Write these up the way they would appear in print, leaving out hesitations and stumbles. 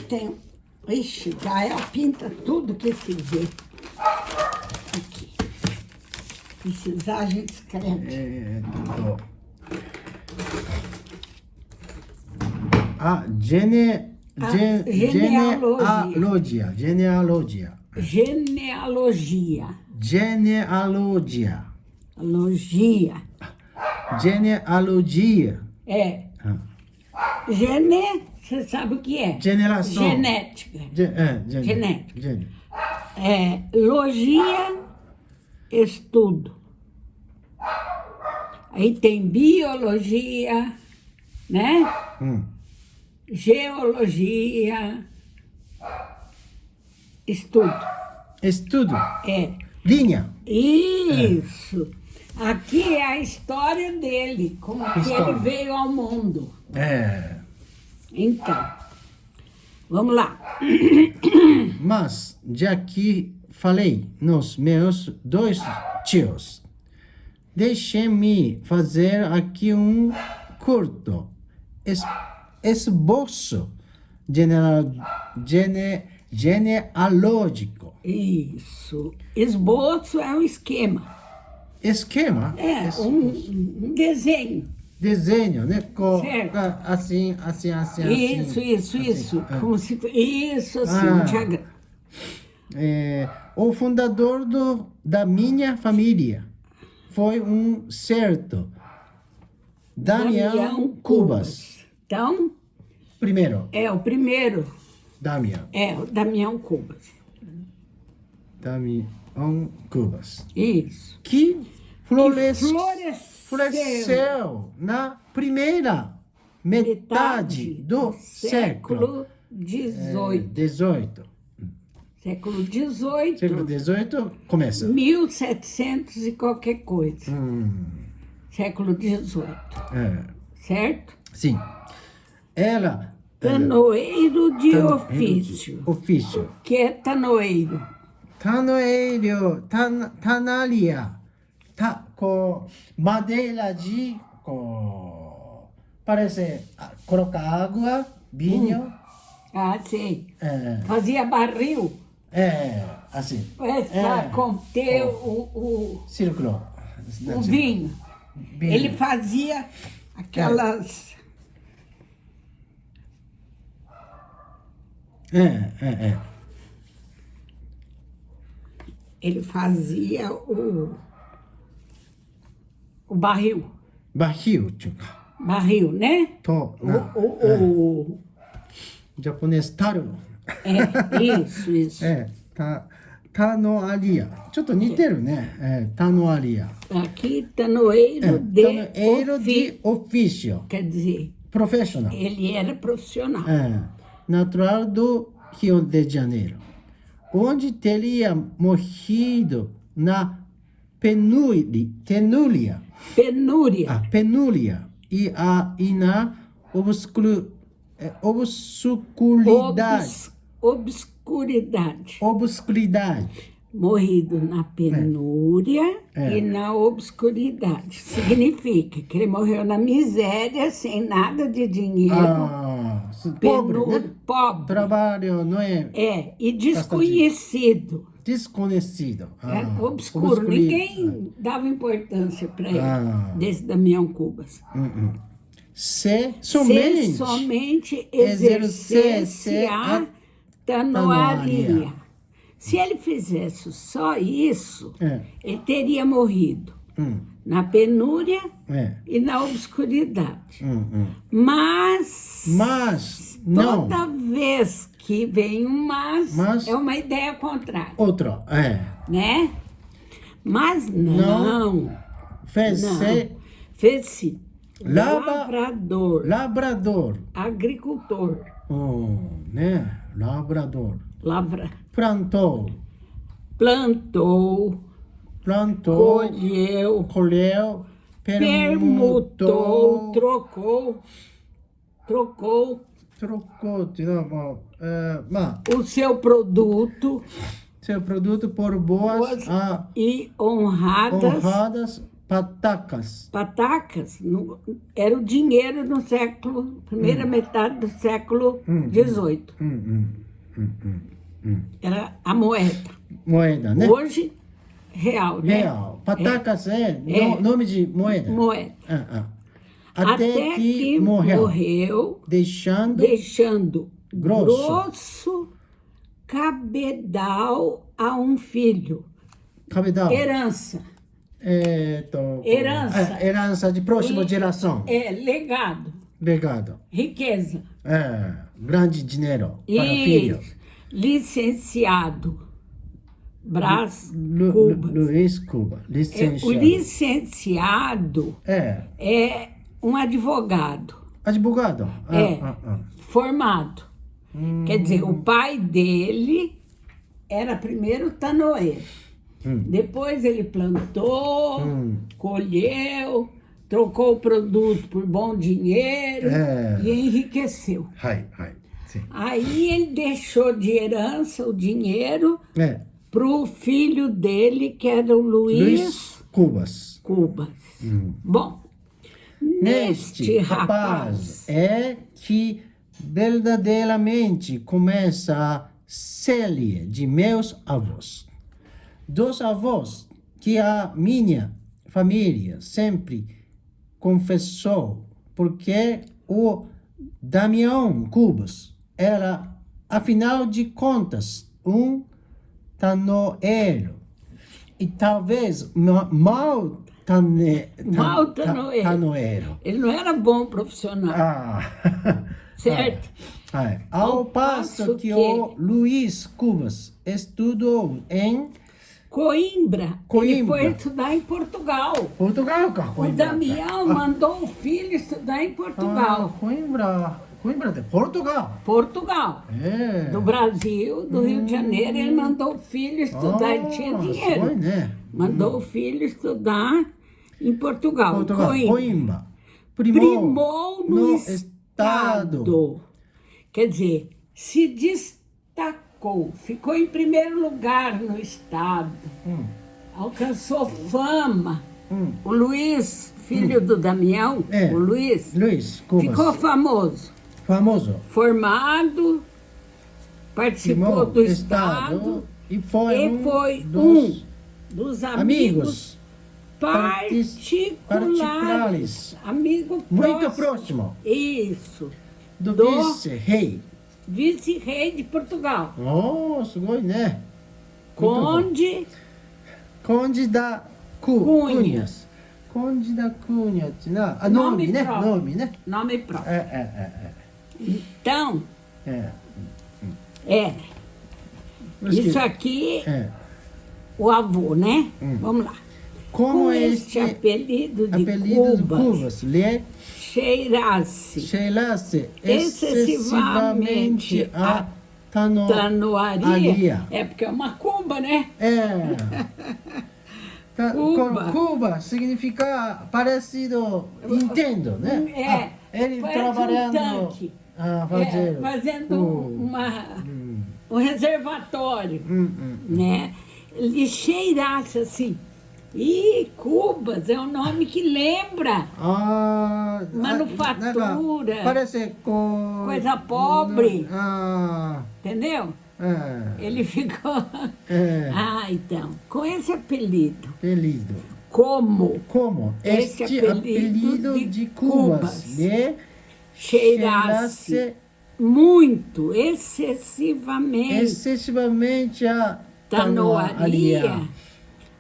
tem... Ixi, Gael pinta tudo que quiser. Aqui. Precisar, a gente escreve. Genealogia. Genealogia. Logia. Genealogia. É. Você sabe o que é? Geração. Genética. Genética. Gene. Logia, estudo. Aí tem biologia, né? Geologia, estudo. Estudo. É. Linha. Isso. Aqui é a história dele, como que ele veio ao mundo. Então, vamos lá. Mas, já que falei nos meus dois tios, deixe-me fazer aqui um curto esboço genealógico. Isso. Esboço é um esquema. Esquema? Um desenho. Desenho, né? Certo. Assim. Isso. Como se... Isso, assim, um diagrama. O fundador da minha família foi um certo Damião Cubas. Então... Primeiro. O primeiro. Damião. O Damião Cubas. Damião Cubas. Isso. Que floresceu na primeira metade do século XVIII. Século XVIII. Século XVIII começa. 1700 e qualquer coisa. Século XVIII. Certo? Sim. Ela... Tanoeiro de ofício. Ofício. Que é tanoeiro? Tanalia. Com madeira de... Parece colocar água, vinho. Sei. Fazia barril. Assim. Para conter o círculo. O vinho. Ele fazia aquelas... Ele fazia o barril. Barril, Barril, né? O japonês taro. Isso. Tanoaria. ちょっと似てるね。Tanoaria. Aqui, tanoeiro de ofício. Quer dizer... Professional. Ele era profissional. Natural do Rio de Janeiro. Onde teria morrido na penúria. Penúria. E na obscuridade. Morrido na penúria e na obscuridade. Significa que ele morreu na miséria, sem nada de dinheiro. Pobre, né? Pobre. Trabalho não é... E desconhecido. Desconhecido. Obscuro. Ninguém dava importância para ele, desse Damião Cubas. Se somente exercesse a tanoaria. Se ele fizesse só isso, ele teria morrido na penúria e na obscuridade. Mas não. Toda vez que vem um mas é uma ideia contrária. Outro, Né? Mas não. Fez-se lavrador. Agricultor. Né? Lavrador. Plantou. Colheu. Permutou. Trocou. O seu produto por boas e honradas Patacas. Patacas era o dinheiro no século, primeira metade do século XVIII. Era a moeda. Moeda, né? Hoje, real, né? Real. Patacas nome de moeda. Moeda. Até que morreu, deixando grosso cabedal a um filho. Cabedal. Herança. Herança de próxima geração. Legado. Legado. Riqueza. Grande dinheiro para o filho. Licenciado. Brás Cubas. Luiz Cuba. Licenciado. O licenciado é um advogado. Advogado? Formado. Quer dizer, o pai dele era primeiro tanoeiro. Depois ele plantou, colheu, trocou o produto por bom dinheiro e enriqueceu. Aí ele deixou de herança o dinheiro para o filho dele, que era o Luiz Cubas. Bom, neste rapaz é que verdadeiramente começa a série de meus avós. Dos avós que a minha família sempre confessou, porque o Damião Cubas era, afinal de contas, um tanoeiro. E talvez mau tanoeiro. Ele não era bom profissional. Certo? Ao passo que o Luiz Cubas estudou em Coimbra. Ele foi estudar em Portugal. O Damião mandou o filho estudar em Portugal. Coimbra de Portugal. Do Brasil, do Rio de Janeiro, ele mandou o filho estudar. Ele tinha dinheiro. Mandou o filho estudar em Portugal. Coimbra. Primou no estado. Quer dizer, se destacou. Ficou em primeiro lugar no estado. Alcançou fama. O Luiz, filho do Damião, o Luiz Cubas, ficou famoso. Formado, participou do estado e foi um dos amigos particulares. Amigo muito próximo. Isso. Do vice-rei. Vice-rei de Portugal. Sugoi, né? Conde da Cunhas. Conde da Cunha. Nome, né? Nome próprio. Então, isso aqui, o avô, né? Vamos lá. Como este apelido de Cubas cheirasse excessivamente a tanoaria. Porque é uma Cuba, né? Cuba significa parecido, entendo, né? Ele trabalhando, um tanque, fazendo um reservatório, né? Ele cheirasse assim. E Cubas é um nome que lembra manufatura, parece coisa pobre, entendeu? Ele ficou... então, com esse apelido. Como este apelido de Cubas cheirasse muito, excessivamente a tanoaria,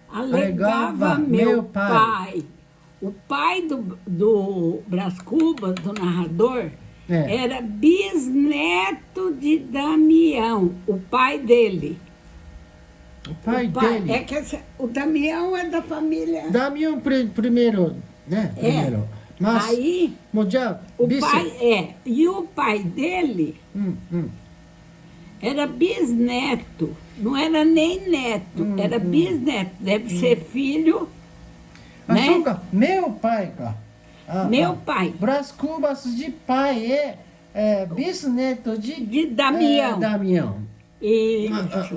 alegava meu pai. O pai do Brás Cubas, do narrador, era bisneto de Damião, o pai dele. O pai dele? É que o Damião é da família... Damião primeiro, né? Mas, aí, e o pai dele era bisneto, não era nem neto, era bisneto, deve ser filho, né? Meu pai, cara. Meu pai. Brás Cubas de pai é bisneto de Damião. Isso.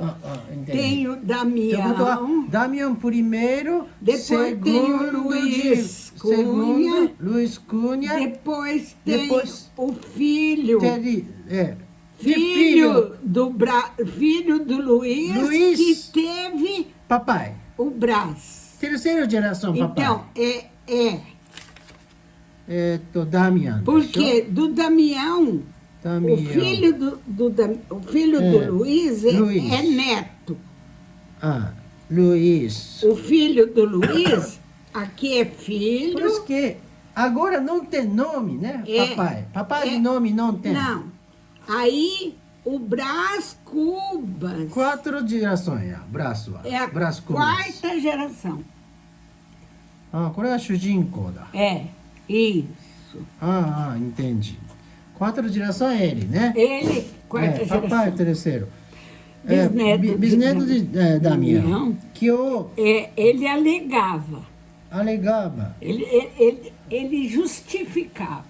Entendi. Tem o Então, Damião. Damião primeiro, Depois tem o Luiz Cunha. segundo, Luiz Cunha. Depois tem Depois o filho. Filho, Filho do Luiz, Luiz. que teve papai. o Brás. Terceira geração, papai. Então, Damião. porque do Damião, Damião. o filho do Luiz Luiz. é neto. Luiz. O filho do Luiz, aqui é filho. Por isso que agora não tem nome, né, papai? Papai de nome não tem. Não. Aí, o Brás Cubas 4 gerações, braço. é a Brás Cubas. quarta geração. これは主人公だ。 Isso. Entendi. 4 gerações é ele, né? Ele, quarta geração. Papai, terceiro. Bisneto de Damião. Que ele alegava. alegava. Ele justificava.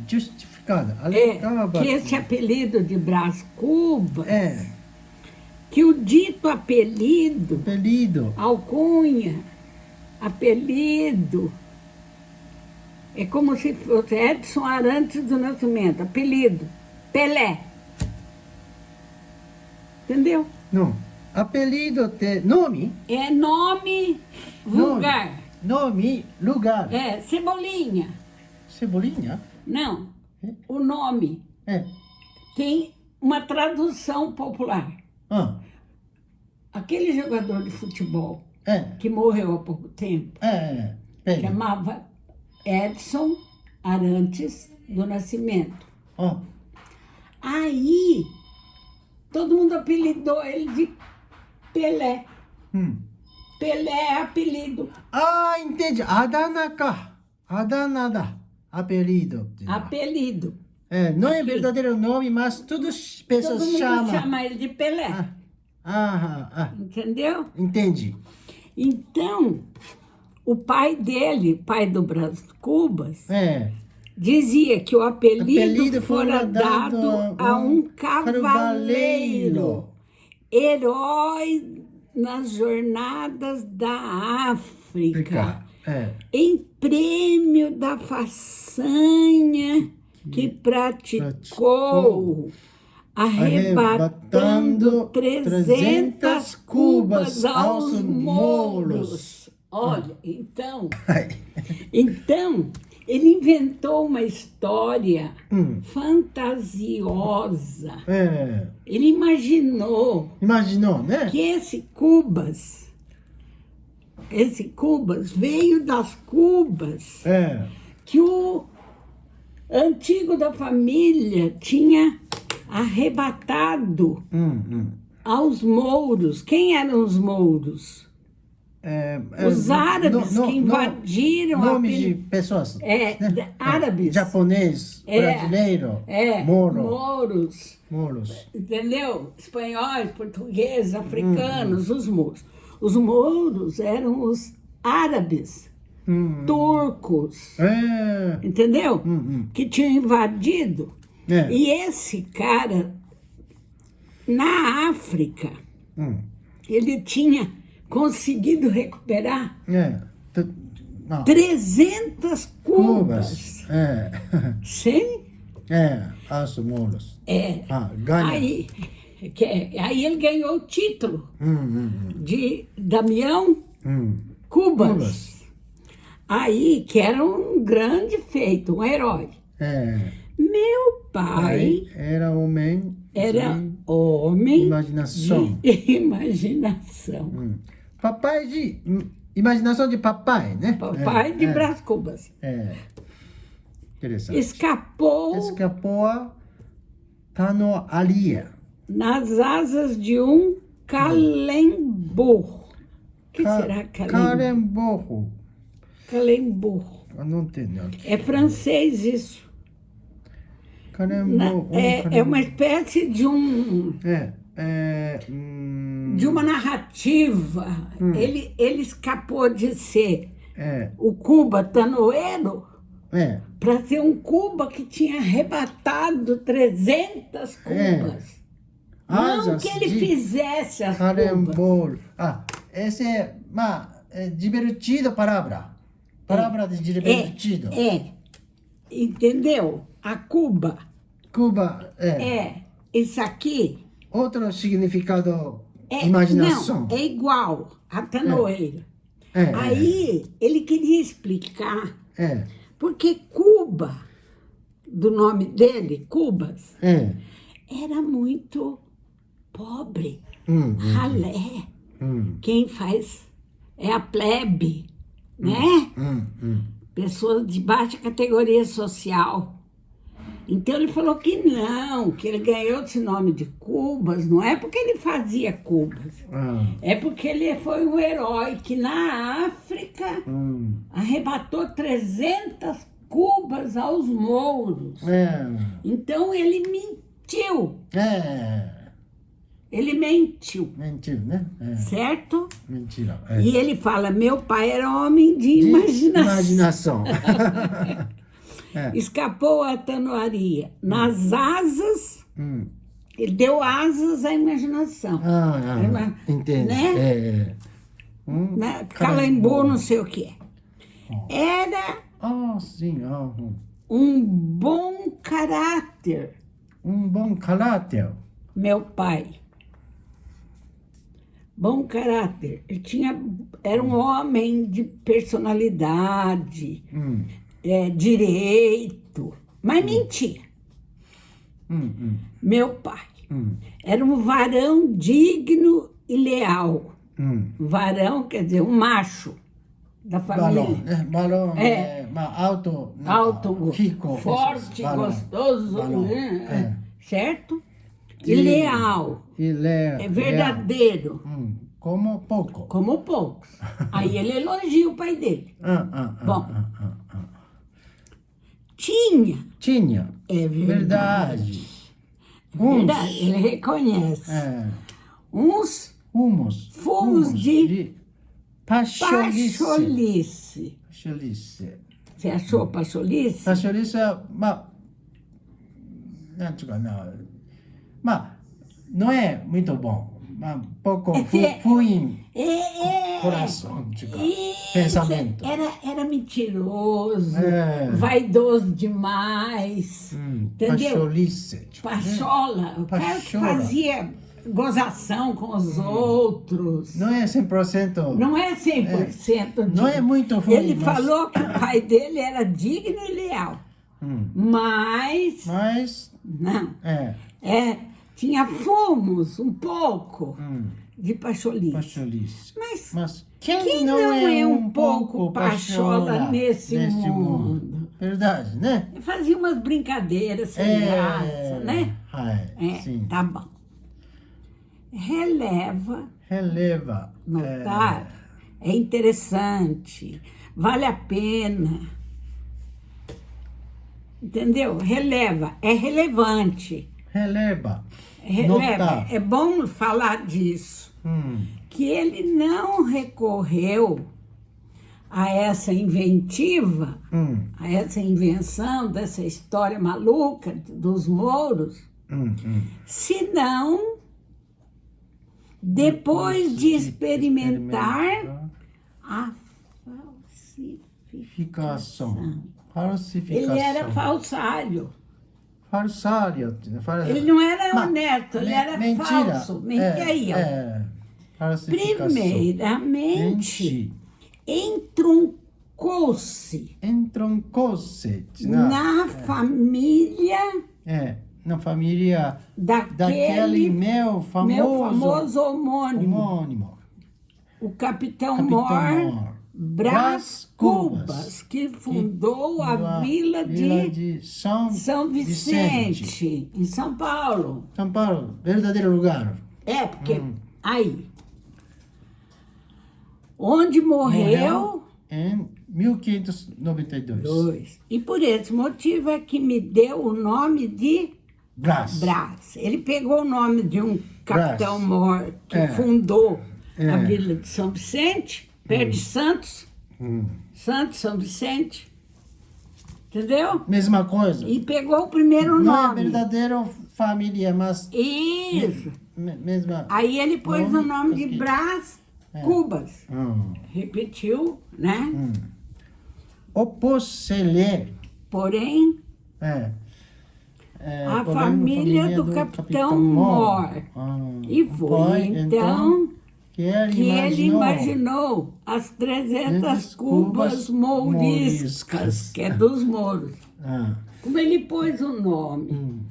Justificada. Alegava. Que esse apelido de Brás Cubas, que o dito apelido, alcunha, apelido, é como se fosse Edson Arantes do Nascimento, apelido, Pelé. Entendeu? Não. Apelido de nome? É nome vulgar. Nome, lugar. Cebolinha. Cebolinha? Não, o nome tem uma tradução popular. Aquele jogador de futebol que morreu há pouco tempo, chamava Edson Arantes do Nascimento. Aí, todo mundo apelidou ele de Pelé. Pelé é apelido. Entendi. Adanaka. Adanada. Apelido. Apelido. Não é verdadeiro nome, mas todas as pessoas Todo mundo chamam. chama ele de Pelé. Entendeu? Entendi. Então, o pai dele, pai do Brás Cubas, dizia que o apelido fora dado a um cavaleiro, herói nas jornadas da África, em prêmio da façanha que praticou, arrebatando 300 cubas aos mouros. Olha, então, ele inventou uma história fantasiosa. Ele imaginou, né? que esse Cubas veio das Cubas que o antigo da família tinha arrebatado aos mouros. Quem eram os mouros? Os árabes que invadiram nome de pessoas. Árabes. Japonês, brasileiro, mouros. Mouros. Entendeu? Espanhóis, portugueses, africanos, os mouros. Os mouros eram os árabes, turcos, entendeu? Que tinham invadido. E esse cara, na África, ele tinha conseguido recuperar 300 cubas. Sim? Os mouros. Ganha. Aí ele ganhou o título de Damião Cubas. Aí, que era um grande feito, um herói. Meu pai era homem imaginação. De imaginação. Papai de imaginação de papai, né? Papai de Brás Cubas. Interessante. Escapou tá no alia. Nas asas de um calemburro. O que será calemburro? Calemburro. Não entendo. É francês isso. É uma espécie de de uma narrativa. Ele escapou de ser o Cuba tanoeiro para ser um Cuba que tinha arrebatado 300 cubas. Não que ele fizesse as cubas. Carambola. Esse é, divertido palavra. Palavra de divertido. Entendeu? A Cuba. Cuba, Isso aqui. Outro significado, imaginação. Não, é igual a tanoeira. É. Aí, ele queria explicar porque Cuba, do nome dele, Cubas, era muito pobre, ralé. Quem faz é a plebe, né? Pessoas de baixa categoria social. Então ele falou que não, que ele ganhou esse nome de Cubas, não é porque ele fazia cubas, é porque ele foi um herói que na África arrebatou 300 cubas aos mouros. Então ele mentiu. Ele mentiu. Mentiu, né? Certo? Mentira. E ele fala, meu pai era homem de imaginação. Escapou a tanoaria. Nas asas, ele deu asas à imaginação. Entendo. Né? Calembu, não sei o que é. Era sim. um bom caráter. Um bom caráter. Meu pai. Bom caráter. Ele era um homem de personalidade, direito, mas mentia. Meu pai era um varão digno e leal. Varão quer dizer um macho da família. Balão, alto, rico, forte, gostoso, certo? Sim. E leal. É verdadeiro. Como pouco. Como poucos. Aí ele elogia o pai dele. Bom. Tinha. É verdade. Verdade. Ele reconhece. Uns fumos de pacholice. Você achou pacholice? Pacholice não é muito bom. Um pouco ruim. Coração, pensamento. Era mentiroso, vaidoso demais. Entendeu? Pacholice. Pachola. O cara que fazia gozação com os outros. Não é 100%. Não é 100%. Não é muito ruim. Ele falou que o pai dele era digno e leal. Mas não. Tinha fumos um pouco de pacholice. Mas quem não é um pouco pachola nesse mundo? Verdade, né? Fazia umas brincadeiras sem graça, né? Sim. Tá bom. Releva. Notar. É interessante. Vale a pena. Entendeu? Releva. É relevante. Releva. Notar. É bom falar disso. Que ele não recorreu a essa inventiva, a essa invenção dessa história maluca dos mouros, senão depois de experimentar a falsificação. Ele era falsário. Ele não era honesto, ele era falso. Mentia. Primeiramente, entroncou-se na família. Na família daquele meu famoso homônimo. O Capitão Mor Brás Cubas, que fundou a vila de São Vicente, em São Paulo. São Paulo, verdadeiro lugar. Porque aí, onde morreu em 1592. E por esse motivo é que me deu o nome de Brás. Ele pegou o nome de um Capitão Mor que fundou a vila de São Vicente, perto de Santos. São Vicente. Entendeu? Mesma coisa. E pegou o primeiro nome. Não é verdadeiro família, mas... Isso. Mesma... Aí ele pôs o nome de porque- Brás Cubas. Hum. Repetiu, né? Opôs Selé. Porém, a porém, família do capitão Mor. E foi então que ele imaginou as 300 cubas mouriscas, que é dos mouros. Como ele pôs o nome?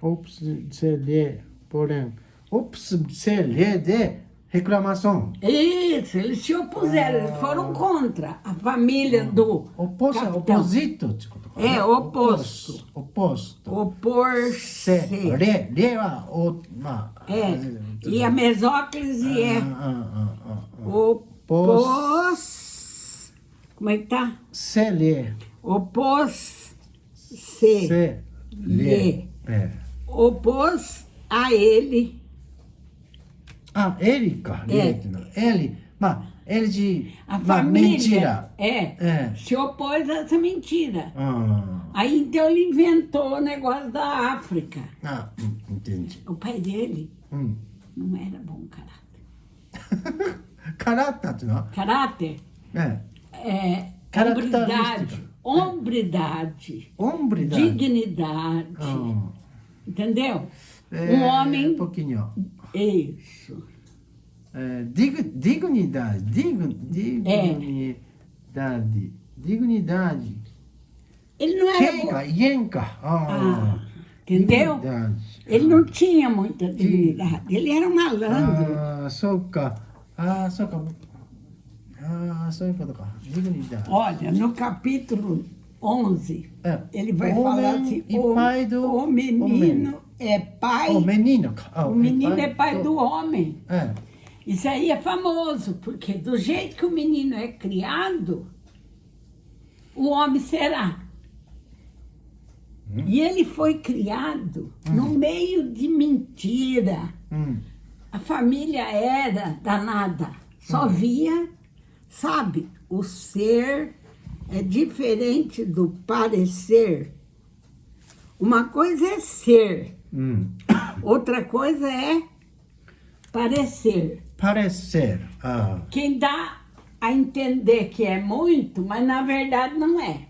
Opôs Selé, porém, opôs Selé de reclamação. Isso, eles se opuseram, eles foram contra a família do capitão. Oposito. Oposto. Oposto. Opor-se. ReはE a mesóclise é opos... Como é que tá? Selé. Opôs-se. Opôs a ele. Ele, cara. Ele, ele de... A família mentira. se opôs a essa mentira. Aí então ele inventou o negócio da África. Entendi. O pai dele não era bom caráter. Caráter? Hombridade. Dignidade. Entendeu? Um homem... Um pouquinho. Isso. Dignidade. Dignidade. Ele não era bom. Yenka. Entendeu? Dignidade. Ele não tinha muita dignidade. Ele era um malandro.そういうことか。Dignidade. Olha, no capítulo 11, ele vai falar assim, o menino é pai... O menino. O menino é pai do homem. Isso aí é famoso, porque do jeito que o menino é criado, o homem será. E ele foi criado no meio de mentira. A família era danada. Só via, sabe, o ser é diferente do parecer. Uma coisa é ser, outra coisa é parecer. Quem dá a entender que é muito, mas na verdade não é.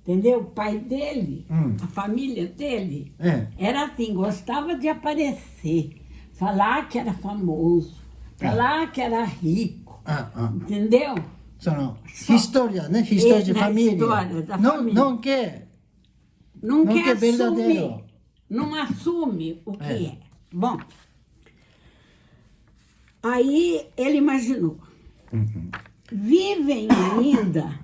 Entendeu? O pai dele, a família dele, era assim, gostava de aparecer, falar que era famoso, falar que era rico, entendeu? História, né? História de família. História da família. Não quer assumir, verdadeiro. não assume o que é. Bom, aí ele imaginou, vivem ainda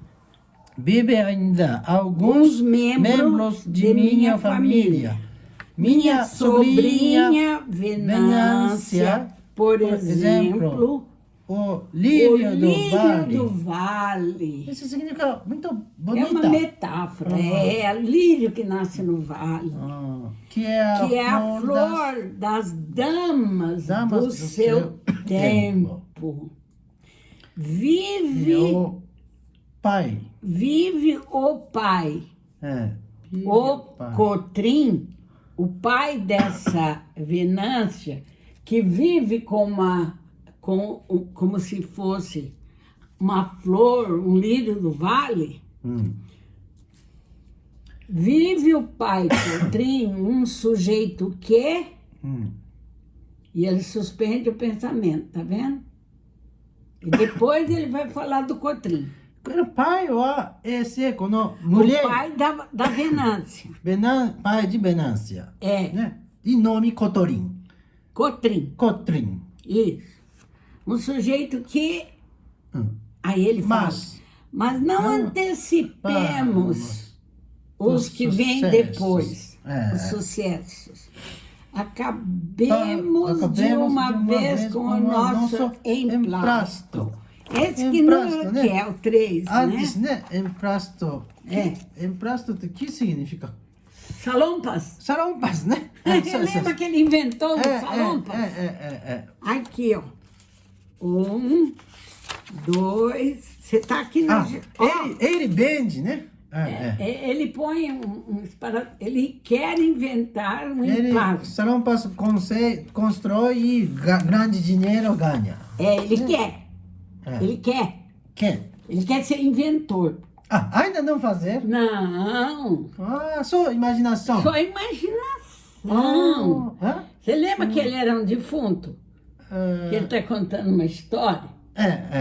alguns membros de minha família. Minha sobrinha Venância, por exemplo, o lírio do vale. Isso significa muito bonita. É uma metáfora, é o lírio que nasce no vale. Que é a flor das damas do seu tempo. Vive o pai. Cotrim, o pai dessa Venância, que vive como se fosse uma flor, um lírio do vale. Vive o pai Cotrim, um sujeito que... E ele suspende o pensamento, tá vendo? E depois ele vai falar do Cotrim. O pai mulher. O pai da Venância. Pai de Venância. Né? E nome Cotrim. Cotrim. Isso. Um sujeito que... Aí ele fala... Mas não antecipemos os que vêm depois. Os sucessos. Acabemos de uma vez com o nosso emplasto. Esse que não é o 3, Antes, né? Emplasto. Emplasto, o que significa? Salompas, né? Lembra que ele inventou os salompas? Aqui, ó. 1, 2... Você tá aqui no... Ele vende, né? Ele põe ele quer inventar um emplasto. Sarampas constrói e grande dinheiro ganha. Ele quer. Ele quer. Ele quer ser inventor. Ainda não fazer? Não. Só imaginação. Só imaginação. Você lembra que ele era um defunto? Que ele está contando uma história?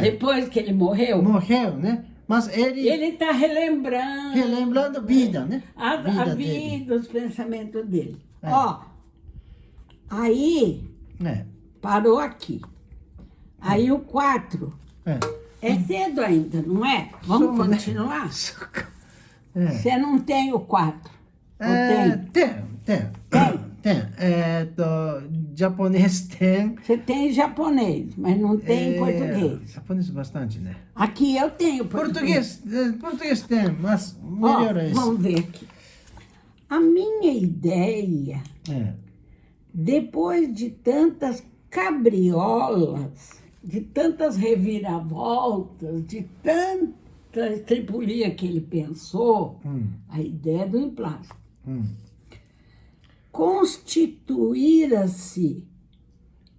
Depois que ele morreu? Morreu, né? Mas ele está relembrando. Relembrando vida, né? A vida, os pensamentos dele. Aí parou aqui. Aí o 4. É cedo ainda, não é? Vamos continuar? Você não tem o 4? Tem. Japonês tem. Você tem japonês, mas não tem português. Japonês bastante, né? Aqui eu tenho português. Português tem, mas melhor é isso. Vamos ver aqui. A minha ideia, depois de tantas cabriolas, de tantas reviravoltas, de tanta tripulia que ele pensou, a ideia do emplasto. Constituíra-se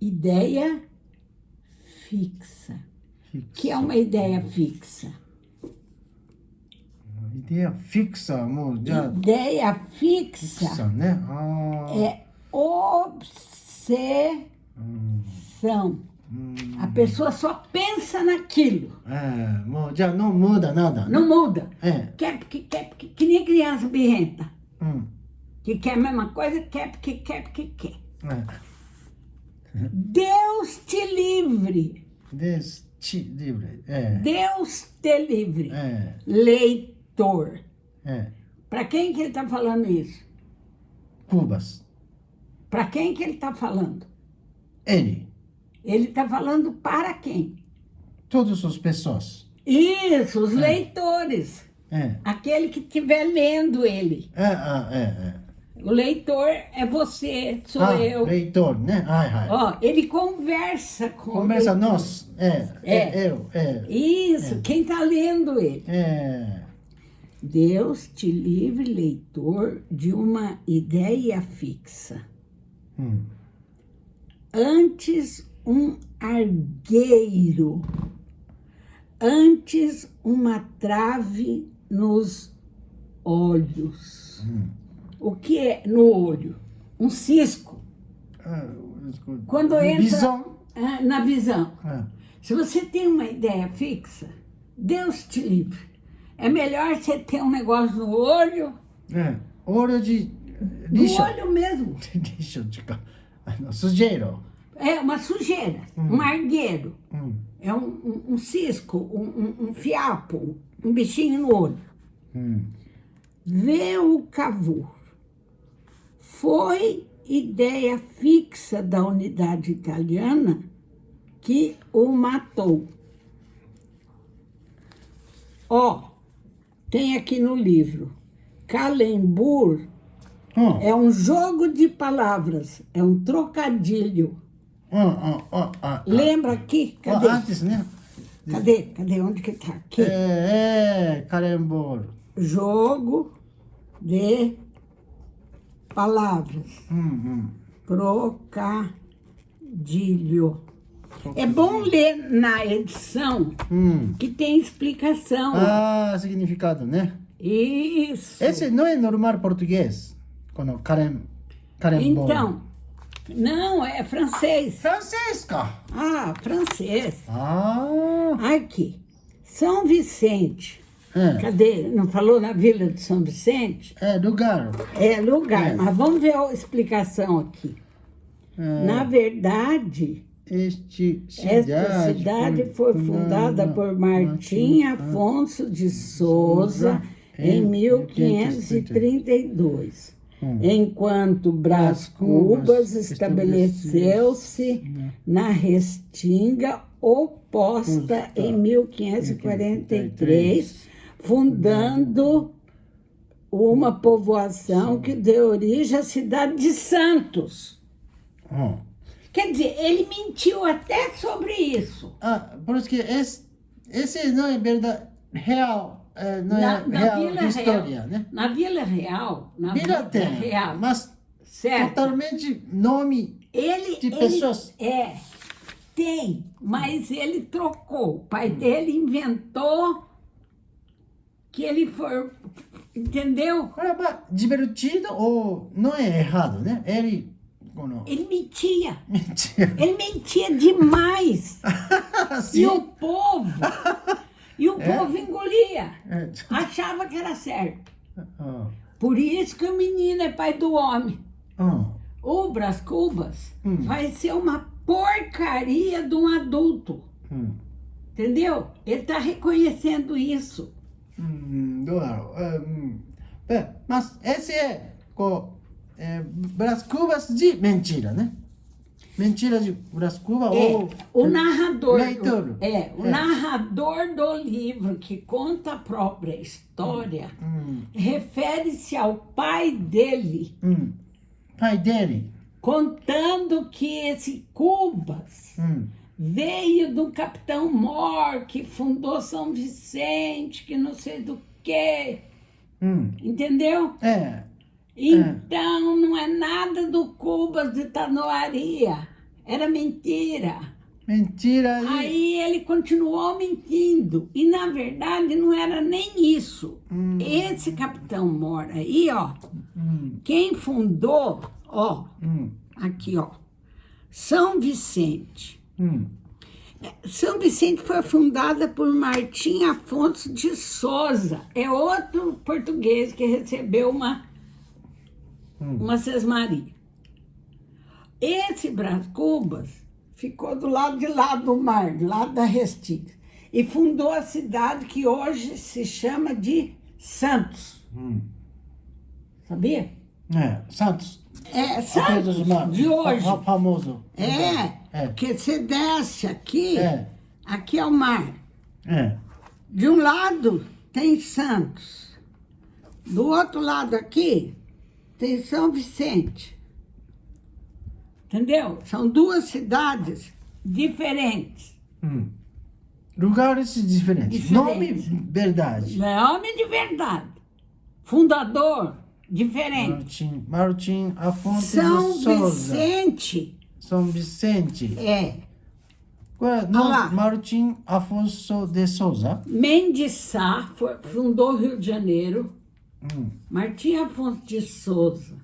ideia fixa. Que é uma ideia fixa? Ideia fixa, amor. Ideia fixa, né? É obsessão. A pessoa só pensa naquilo. Já não muda nada. Não muda. Quer, que nem criança birrenta. Que quer a mesma coisa, quer. Deus te livre. Deus te livre. Deus te livre. Leitor. Para quem que ele está falando isso? Cubas. Para quem que ele está falando? Ele. Ele está falando para quem? Todas as pessoas. Isso, os leitores. Aquele que estiver lendo ele. O leitor é você, sou eu. Leitor, né? Ele conversa com... Conversa nós. Eu. Isso, quem está lendo ele. Deus te livre, leitor, de uma ideia fixa. Antes um argueiro, antes uma trave nos olhos. O que é no olho? Um cisco. Quando entra visão. Na visão. Se você tem uma ideia fixa, Deus te livre. É melhor você ter um negócio no olho. Olho de lixo. No olho mesmo. Lixo, sujeira. Uma sujeira, um argueiro. É um cisco, um fiapo, um bichinho no olho. Vê o cavour. Foi ideia fixa da unidade italiana que o matou. Tem aqui no livro, Calembour é um jogo de palavras, é um trocadilho. Lembra aqui? Cadê? Antes, né? Cadê? Onde que tá? Aqui. Calembour. Jogo de palavras. Trocadilho. É bom ler na edição que tem explicação. Significado, né? Isso. Esse não é normal português? Quando carembor. Então, não, é francês. Francês, cara. Francês. Aqui. São Vicente. Cadê? Não falou na Vila de São Vicente? Lugar. Lugar. Mas vamos ver a explicação aqui. Na verdade, esta cidade foi fundada por Martim Afonso de Souza em 1532, enquanto Brás Cubas estabeleceu-se na Restinga oposta em 1543, fundando uma povoação que deu origem à cidade de Santos. Quer dizer, ele mentiu até sobre isso. Por isso que esse não é verdade real. não é real história, né? Na Vila Real, Vila tem, mas certo. Totalmente nome de pessoas. Tem, mas ele trocou. O pai dele inventou que ele foi, entendeu? Agora, divertido ou não é errado, né? Ele mentia. Mentira. Ele mentia demais. E o povo engolia. Achava que era certo. Por isso que o menino é pai do homem. O Brás Cubas vai ser uma porcaria de um adulto. Entendeu? Ele está reconhecendo isso. Mas esse Brás Cubas de mentira, né? Mentira de Brás Cubas ou o narrador. Leitor. O narrador do livro que conta a própria história refere-se ao pai dele. Pai dele. Contando que esse Cubas veio do Capitão Mor, que fundou São Vicente, que não sei do quê. Entendeu? Então, não é nada do Cubas de Tanoaria. Era mentira. Mentira. Aí ele continuou mentindo. E, na verdade, não era nem isso. Esse Capitão Mor aí, ó, quem fundou, aqui, ó, São Vicente. São Vicente foi fundada por Martim Afonso de Souza. É outro português que recebeu uma sesmaria. Esse Brás Cubas ficou do lado de lá do mar, do lado da Restinga, e fundou a cidade que hoje se chama de Santos. Sabia? Santos. Santos de hoje. Famoso. Porque você desce aqui, aqui é o mar. De um lado tem Santos, do outro lado aqui tem São Vicente. Entendeu? São duas cidades diferentes. Lugares diferentes. Nome, verdade. Nome de verdade. Fundador, diferente. Martim Afonso São de Souza. São Vicente. Martim Afonso de Souza. Mendes Sá fundou Rio de Janeiro. Martim Afonso de Souza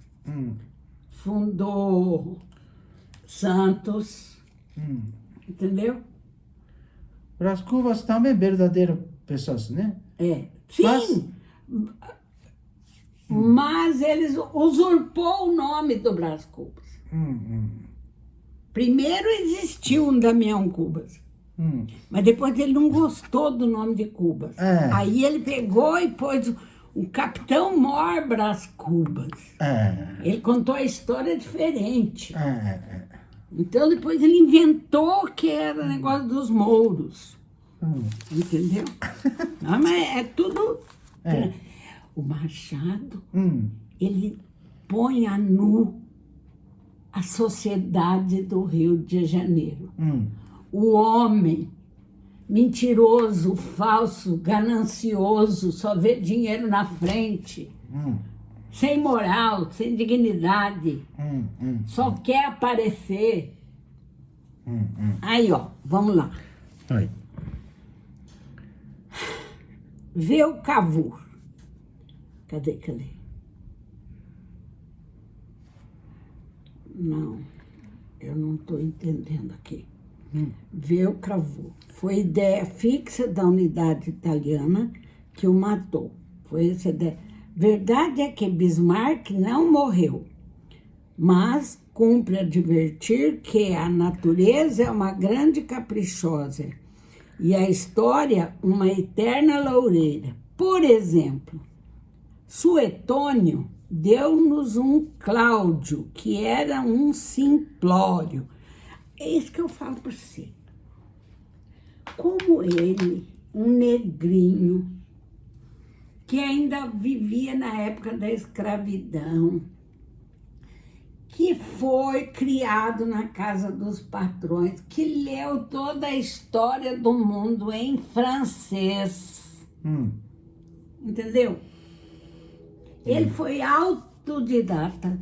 fundou Santos. Entendeu? Brás Cubas também verdadeiras pessoas, né? Sim. Mas eles usurpou o nome do Brás Cubas. Primeiro existiu um Damião Cubas. Mas depois ele não gostou do nome de Cubas. Aí ele pegou e pôs o Capitão Mor Brás Cubas. Ele contou a história diferente. Então depois ele inventou que era negócio dos mouros. Entendeu? Não, mas é tudo... O Machado, ele põe a nu a sociedade do Rio de Janeiro. O homem mentiroso, falso, ganancioso, só vê dinheiro na frente, sem moral, sem dignidade, só quer aparecer. Aí, ó, vamos lá. Vê o Cavour. Cadê? Não, eu não estou entendendo aqui. Vê o Cavour. Foi ideia fixa da unidade italiana que o matou. Foi essa ideia. Verdade é que Bismarck não morreu, mas cumpre advertir que a natureza é uma grande caprichosa e a história uma eterna loureira. Por exemplo, Suetônio deu-nos um Cláudio, que era um simplório. É isso que eu falo para você. Como ele, um negrinho, que ainda vivia na época da escravidão, que foi criado na casa dos patrões, que leu toda a história do mundo em francês. entendeu? Ele foi autodidata.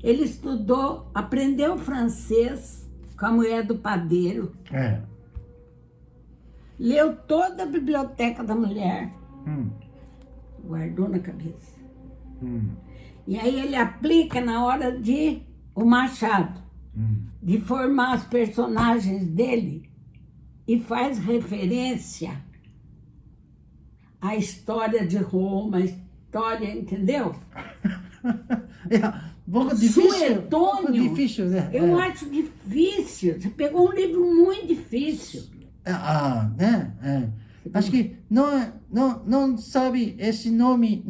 Ele estudou, aprendeu francês com a mulher do padeiro. Leu toda a biblioteca da mulher. Guardou na cabeça. E aí ele aplica na hora de o Machado, de formar os personagens dele e faz referência à história de Roma, a história, entendeu? Suetônio, difícil, né? Eu acho difícil. Você pegou um livro muito difícil. Acho que não sabe esse nome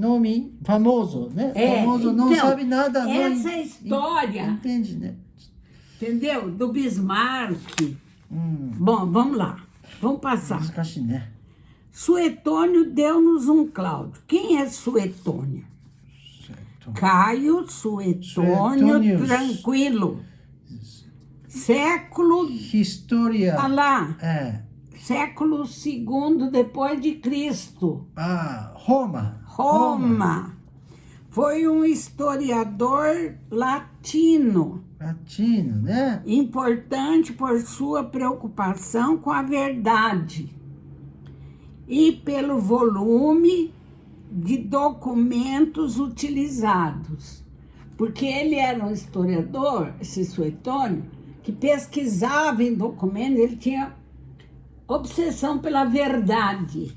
famoso, né? Famoso, não então, sabe nada. Essa história, entende, né? Entendeu? Do Bismarck. Bom, vamos lá. Vamos passar. Né? Suetônio deu-nos um Cláudio. Quem é Suetônio? Caio Suetônio Tranquilo. Século... História. Olha lá. Século II depois de Cristo. Roma. Foi um historiador latino. Né? Importante por sua preocupação com a verdade e pelo volume de documentos utilizados. Porque ele era um historiador, esse Suetônio, que pesquisava em documentos, ele tinha obsessão pela verdade.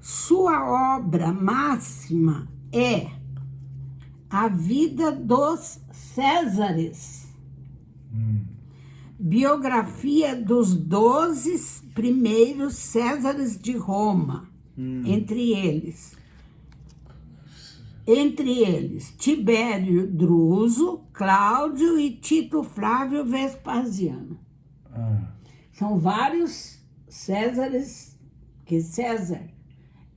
Sua obra máxima é A Vida dos Césares. Biografia dos 12 primeiros Césares de Roma. Entre eles, Tibério Druso, Cláudio e Tito Flávio Vespasiano. São vários Césares, que César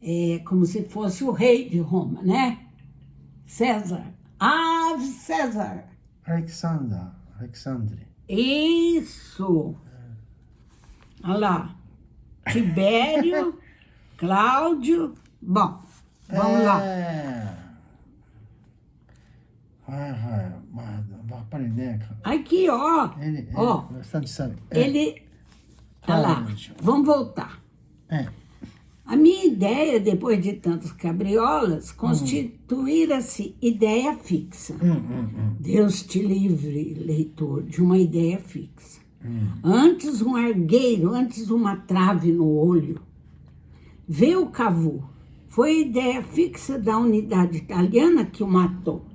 é como se fosse o rei de Roma, né? César. Ave César. Alexandre. Isso. Olha lá. Tibério, Cláudio. Bom, vamos lá. Aqui, ó. Ele. Olha lá. Vamos voltar. A minha ideia, depois de tantas cabriolas, constituíra-se ideia fixa. Deus te livre, leitor, de uma ideia fixa. Antes um argueiro, antes uma trave no olho. Vê o Cavour. Foi a ideia fixa da unidade italiana que o matou.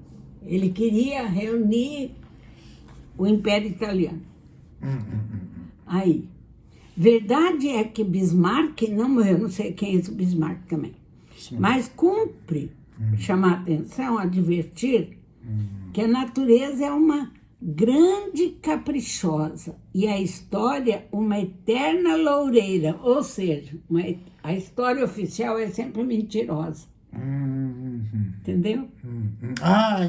Ele queria reunir o Império Italiano. Aí. Verdade é que Bismarck não morreu, não sei quem é esse Bismarck também. Sim. Mas cumpre chamar a atenção, advertir que a natureza é uma grande caprichosa e a história uma eterna loureira, ou seja, a história oficial é sempre mentirosa. Entendeu?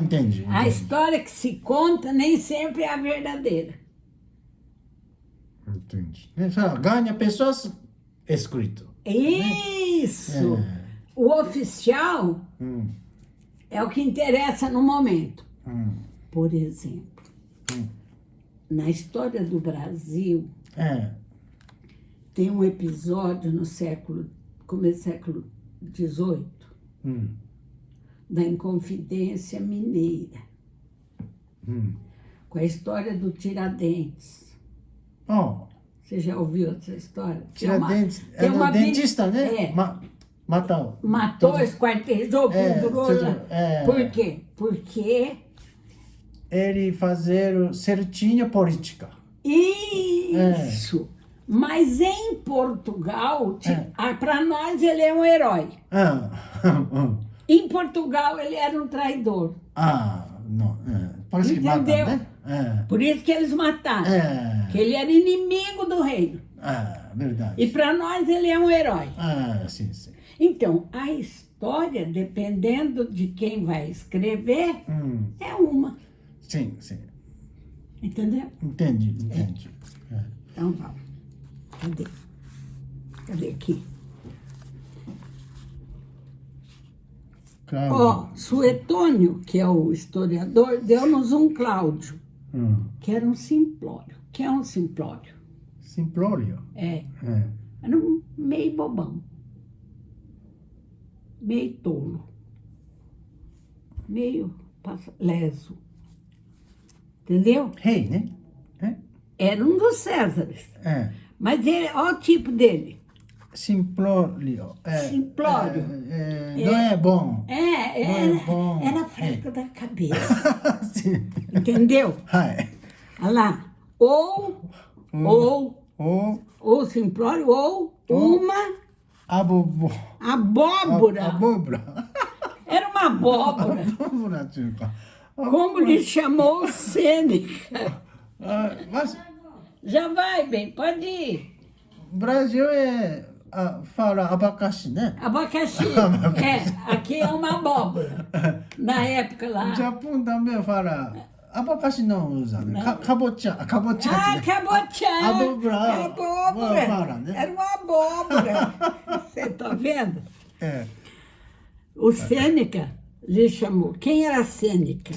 Entendi. A história que se conta nem sempre é a verdadeira. Entendi. Ganha pessoas escrito. Isso! Né? O oficial é o que interessa no momento. Por exemplo, na história do Brasil, tem um episódio no começo do século XVIII, da Inconfidência Mineira, com a história do Tiradentes. Você já ouviu essa história? Tiradentes, dentista, né? Matou, esquartejou, pendurou. Por quê? Porque ele fazer certinho política. Isso! Mas em Portugal, para nós ele é um herói. Em Portugal ele era um traidor. Não. Por isso que matam, né? Por isso que eles mataram. Que ele era inimigo do reino. Verdade. E para nós ele é um herói. Sim. Então, a história, dependendo de quem vai escrever, é uma. Sim. Entendeu? Entendi. Então, vamos. Cadê aqui? Ó, Suetônio, que é o historiador, deu-nos um Cláudio, que era um simplório. O que é um simplório? Simplório? Era um meio bobão, meio tolo, meio leso. Entendeu? Rei, né? Era um dos Césares. Mas ele, olha o tipo dele. Simplório. Simplório. Não é bom. Era fraco da cabeça. Entendeu? Olha lá. Ou simplório, ou uma abóbora. Era uma abóbora. Como lhe chamou Sêneca. Mas Já vai, bem, pode ir. Brasil fala abacaxi, né? Abacaxi. Aqui é uma abóbora. Na época lá. Japão também fala. Abacaxi não usa, né? Kabocha. Kabocha. Abóbora. Fala, né? Era uma abóbora. Você tá vendo? O Sêneca lhe chamou. Quem era Sêneca?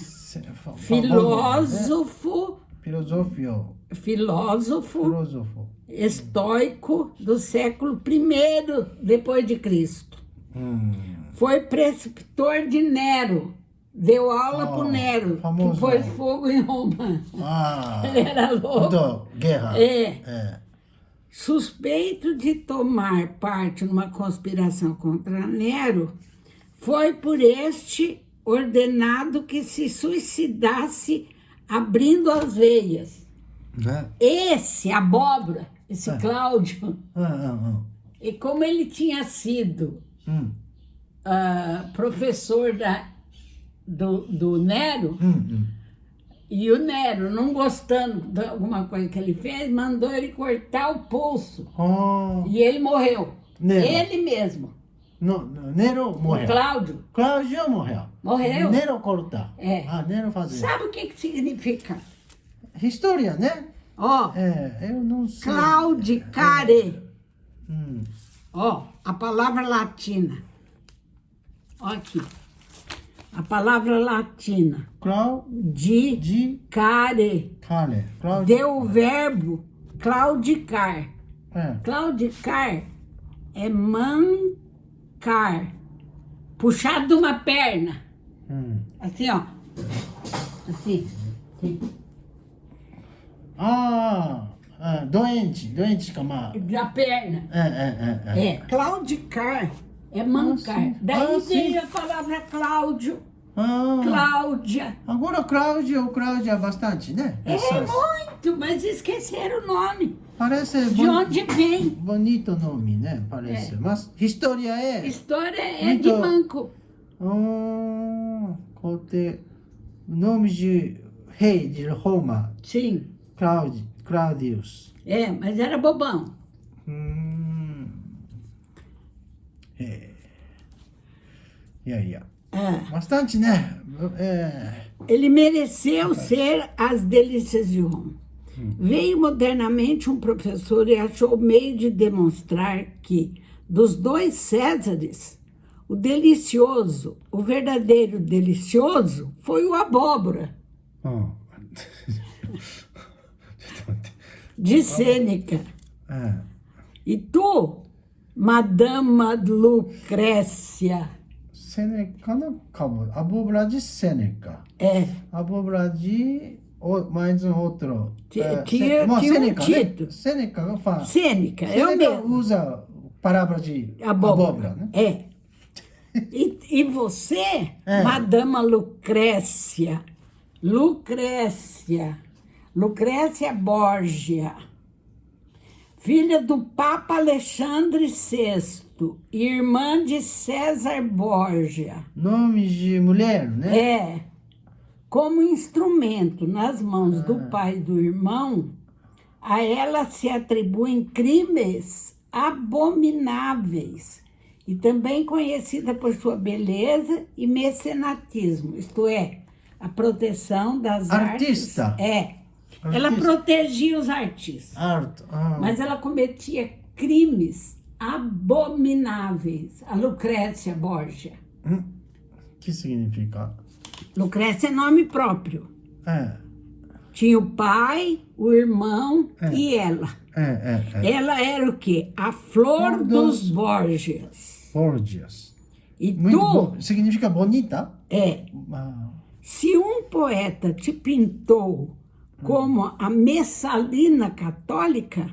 Filósofo estoico do século I depois de Cristo. Foi preceptor de Nero. Deu aula para o Nero, que pôs fogo em Roma. Ele era louco. Guerra. Suspeito de tomar parte numa conspiração contra Nero, foi por este ordenado que se suicidasse abrindo as veias. Esse abóbora, esse Cláudio, e como ele tinha sido professor do Nero, e o Nero, não gostando de alguma coisa que ele fez, mandou ele cortar o pulso. E ele morreu. Nero. Ele mesmo. Nero morreu. O Cláudio. Cláudio morreu. Morreu. Nero cortar. Nero fazer. Sabe o que significa? História, né? Ó, eu não sei. claudicare. Ó, a palavra latina. Ó aqui. A palavra latina. Claudicare. Deu o verbo claudicar. Claudicar é mancar. Puxar de uma perna. Assim, ó. Assim. Doente, cama. Da perna. Claudicar é mancar. Daí veio a palavra Cláudio. Cláudia. Agora Cláudia é bastante, né? Muito, mas esqueceram o nome. Parece de onde vem. Bonito nome, né? Parece. Mas história é. História é de manco. Nome de rei de Roma. Sim. Claudius. Mas era bobão. Bastante, né? Ele mereceu ser as delícias de Roma. Veio modernamente um professor e achou meio de demonstrar que, dos dois Césares, o delicioso, o verdadeiro delicioso, foi o abóbora. De Sêneca. E tu, Madama Lucrécia. Sêneca não acabou. Abóbora de Sêneca. Abóbora de mais um outro. Tinha um título. Sêneca, eu falo. Sêneca, eu mesmo. Usa palavra de abóbora, né? E você, Madama Lucrécia. Lucrécia Borgia, filha do Papa Alexandre VI, irmã de César Borgia. Nome de mulher, né? Como instrumento nas mãos do pai e do irmão, a ela se atribuem crimes abomináveis e também conhecida por sua beleza e mecenatismo, isto é, a proteção das artes. Ela protegia os artistas, mas ela cometia crimes abomináveis. A Lucrécia Borgia. que significa? Lucrécia é nome próprio. É. Tinha o pai, o irmão e ela. Ela era o quê? A flor dos Borgias. Borgias. E muito significa bonita? É. Se um poeta te pintou como a Messalina católica,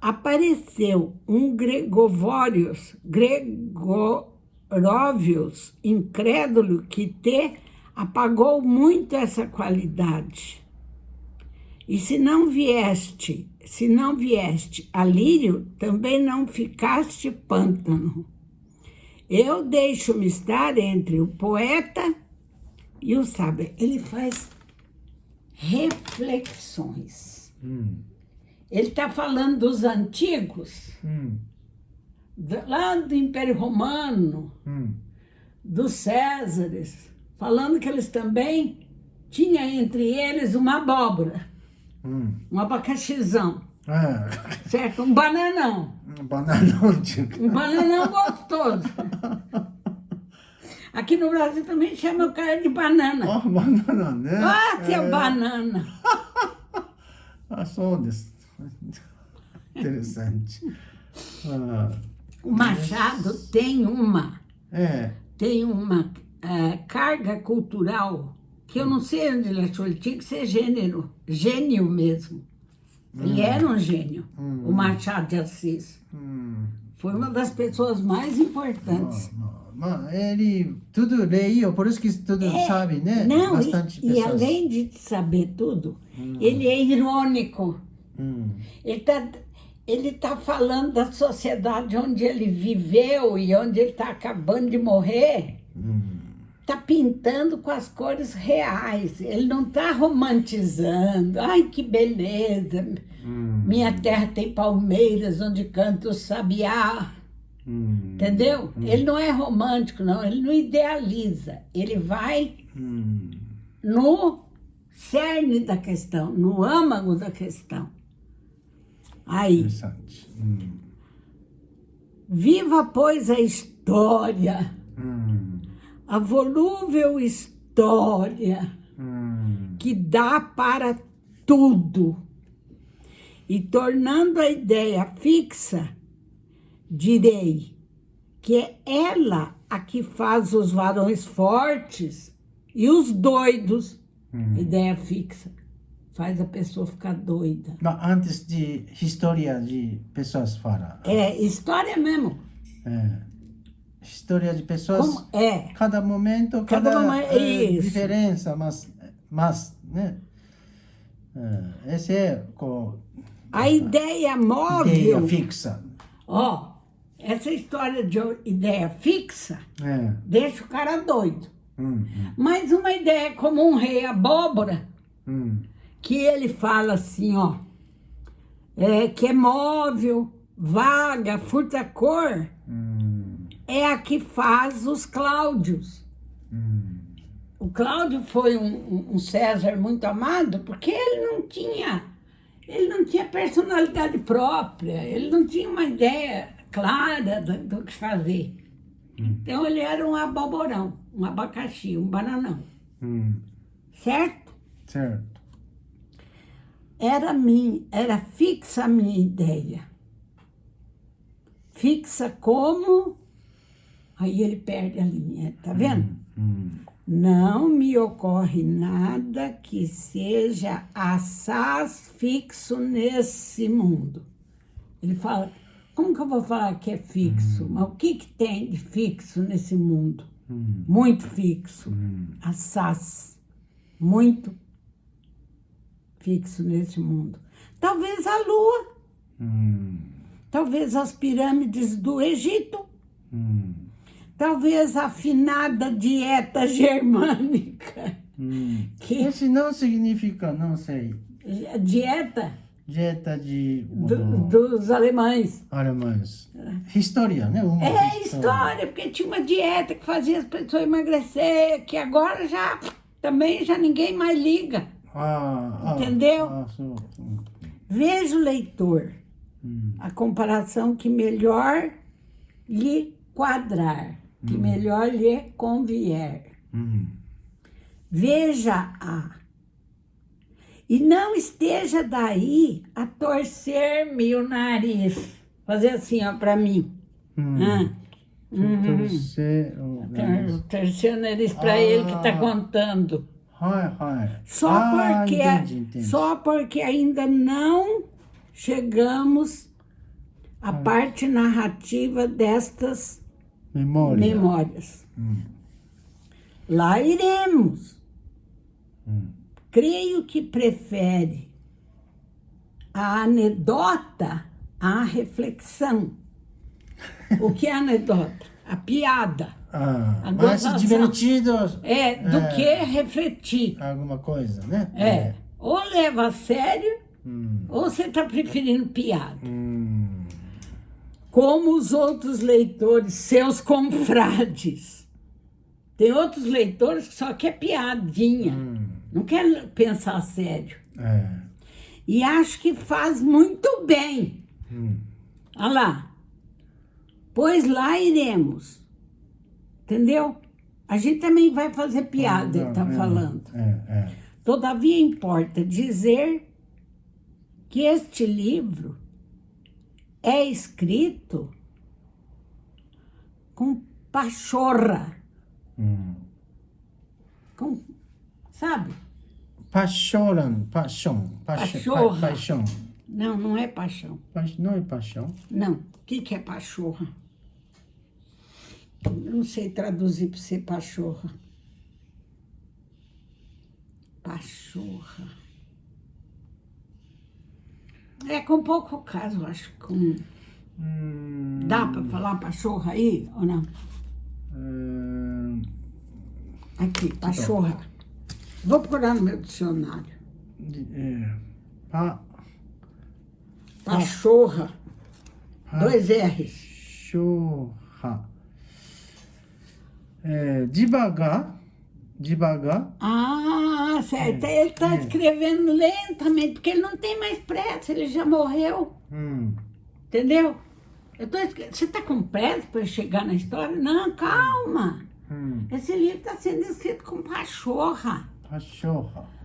apareceu um Gregórios incrédulo que te apagou muito essa qualidade. E se não vieste a lírio, também não ficaste pântano. Eu deixo-me estar entre o poeta e o sábio. Ele faz reflexões. Ele está falando dos antigos, lá do Império Romano, dos Césares, falando que eles também tinham entre eles uma abóbora, um abacaxizão, certo? Um bananão. Um bananão. Um bananão gostoso. Aqui no Brasil também chama o cara de banana. Banana, né? Seu banana. Só desu. Interessante. O Machado tem uma carga cultural que eu não sei onde ele achou. Ele tinha que ser gênio mesmo. Ele era um gênio, o Machado de Assis. Foi uma das pessoas mais importantes. Ele tudo leu, por isso que tudo sabe, né? Não, bastante e além de saber tudo, ele é irônico. Ele tá falando da sociedade onde ele viveu e onde ele está acabando de morrer. Está pintando com as cores reais. Ele não está romantizando. Ai, que beleza! Minha terra tem palmeiras onde canta o sabiá. Entendeu? Ele não é romântico, não. Ele não idealiza. Ele vai no cerne da questão, no âmago da questão. Aí. Interessante. Viva, pois, a história. A volúvel história que dá para tudo. E tornando a ideia fixa, direi que é ela a que faz os varões fortes e os doidos. Ideia fixa. Faz a pessoa ficar doida. Mas antes de história de pessoas fala. História mesmo. História de pessoas. Como é? Cada momento, cada diferença, mas né? Esse é a ideia móvel. Ideia fixa. Essa história de ideia fixa deixa o cara doido. Mas uma ideia como um rei abóbora, que ele fala assim, que é móvel, vaga, furta cor, é a que faz os Cláudios. O Cláudio foi um César muito amado porque ele não tinha personalidade própria, ele não tinha uma ideia clara do que fazer. Então ele era um aboborão, um abacaxi, um bananão. Certo? Certo. Era fixa a minha ideia. Fixa como... Aí ele perde a linha, tá vendo? Não me ocorre nada que seja assaz fixo nesse mundo. Ele fala, como que eu vou falar que é fixo? Mas o que tem de fixo nesse mundo? Muito fixo. Assaz. Muito fixo nesse mundo. Talvez a lua. Talvez as pirâmides do Egito. Talvez a afinada dieta germânica. Que esse não significa, não sei. Dieta? Dieta dos alemães. Alemães. História, né? História, porque tinha uma dieta que fazia as pessoas emagrecer, que agora já ninguém mais liga. Entendeu? Veja o leitor. A comparação que melhor lhe quadrar. que melhor lhe convier. Veja-a. E não esteja daí a torcer-me o nariz. Fazer assim, ó, para mim. Torcer o nariz para ele que está contando. Só porque ainda não chegamos à parte narrativa destas memórias. Lá iremos. Creio que prefere a anedota à reflexão. O que é anedota? A piada. A mais divertido. Do que refletir. Alguma coisa, né? Ou leva a sério, ou você está preferindo piada. Como os outros leitores, seus confrades. Tem outros leitores que só quer piadinha. Não quer pensar sério. E acho que faz muito bem. Olha lá. Pois lá iremos. Entendeu? A gente também vai fazer piada, ele está falando. Todavia importa dizer que este livro é escrito com pachorra. Com, sabe? Paixão. Não, não é paixão. Não é paixão? Não. O que é pachorra? Eu não sei traduzir para ser pachorra. Pachorra. É com pouco caso, acho. Dá para falar pachorra aí ou não? Aqui, pachorra. Vou procurar no meu dicionário. Pachorra. 2 R's. Pachorra. Devagar. Ah, certo. Ele está escrevendo lentamente, porque ele não tem mais pressa, ele já morreu. Entendeu? Você está com pressa para chegar na história? Não, calma. Esse livro está sendo escrito com pachorra.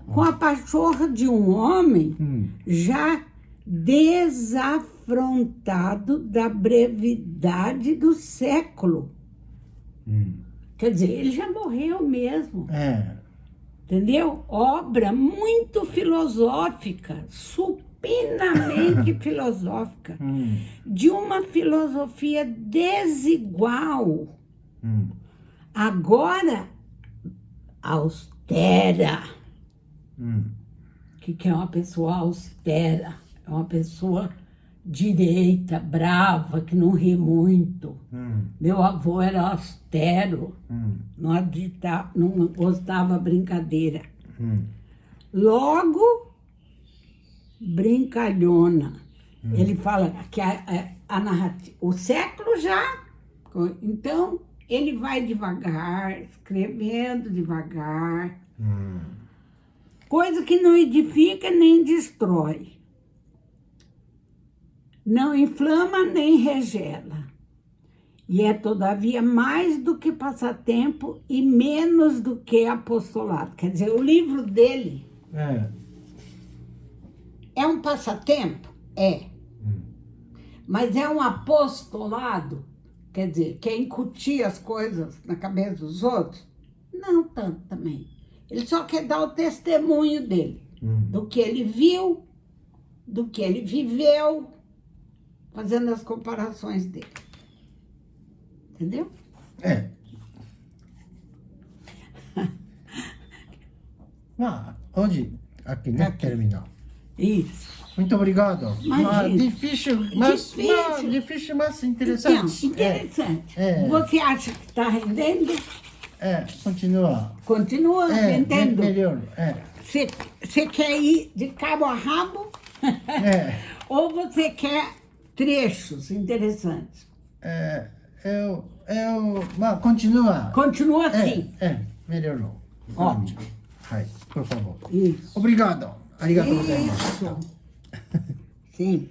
Com a pachorra de um homem já desafrontado da brevidade do século. Quer dizer, ele já morreu mesmo. Entendeu? Obra muito filosófica, supinamente filosófica, de uma filosofia desigual. Agora, austera. O que é uma pessoa austera? É uma pessoa direita, brava, que não ri muito. Meu avô era austero, não gostava de brincadeira. Logo, brincalhona. Ele fala que a narrativa, o século já, então ele vai devagar, escrevendo devagar, coisa que não edifica nem destrói. Não inflama nem regela. E é, todavia, mais do que passatempo e menos do que apostolado. Quer dizer, o livro dele é um passatempo? Mas é um apostolado? Quer dizer, quer incutir as coisas na cabeça dos outros? Não tanto também. Ele só quer dar o testemunho dele, do que ele viu, do que ele viveu, fazendo as comparações dele. Entendeu? Hoje, aqui, né? Terminou. Isso. Muito obrigado. Difícil, mas interessante. Então, interessante. Você acha que está rendendo? Continua. Continua rendendo? Melhor. Você quer ir de cabo a rabo? Ou você quer trechos interessantes? Mas continua. Continua assim. Melhorou. Ótimo. Por favor. Isso. Obrigado. Arigatou gozaimasu. Isso. Sim.